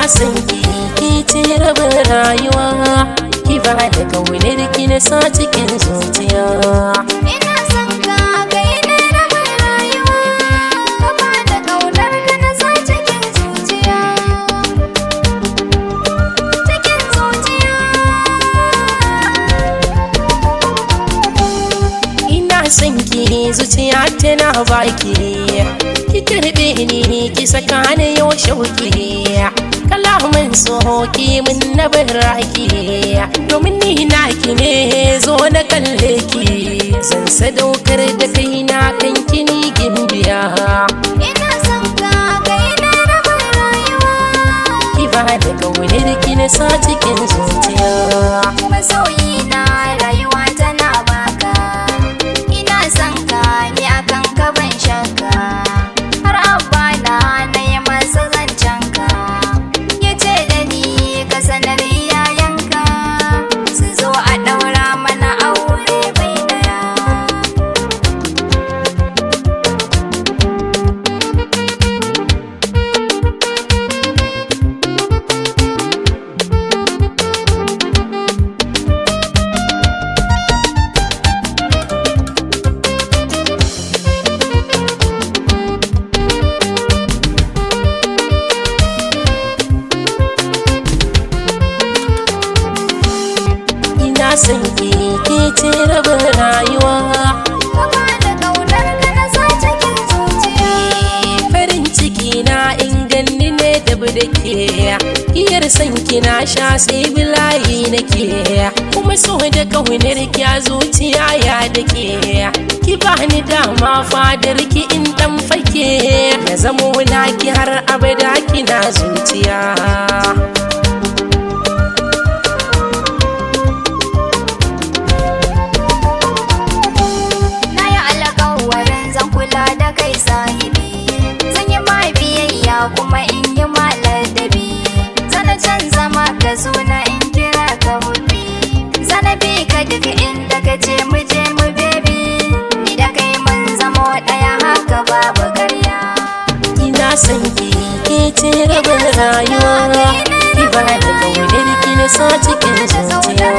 son ki ce rabin rayuwa, ki ba da kaunar ki na sa cikin zuciya. Ina son ka kai ne rabin rayuwa, ka ba da kaunar ka na sa cikin zuciya. Cikin zuciya. Ina son ki zuciya tana baki, ki karbe ni ki saka ni yau shauki. Kalaman sohoki mun na baraki, domin ni naki ne zo na kalle ki. Zan sadaukar da kaina kan kini gimbiya. Ina son ka kai ne rabin rayuwa, Ki ba da kaunar ki na sa cikin zuciya. masoyi na rayuwa tana baka. Ina son ka ni akan ka ban shakka, har abana na yi masa zancen ka. Ya ce da ni ka sanar iyayenka, su zo a ɗaura mana aure bai ɗaya. Ina son ki ce rabin rayuwa, Ka ba da ƙaunar ka na sa cikin zuciya. farin ciki na in ganni ne da ke. Iyar son ki na sha sai bilayi nake, kuma so da kaunar ki a zuciya ya dake. Ki ba ni dama fadar ki in dan fake, na zamo naki har abada kina zuciya. Na yi alƙawarin zan kula da kai sahibi, zan yi ma biyayya kuma in yi ma ladabi. Zana canza maka suna in kira ka hubbi, zana bi ka duk inda ka ce mu je mu bebi. Ni da kai mun zamo ɗaya haka babu ƙarya. Ina son ki ce rabin rayuwa, ki ba da kaunar ki na sa cikin zuciya.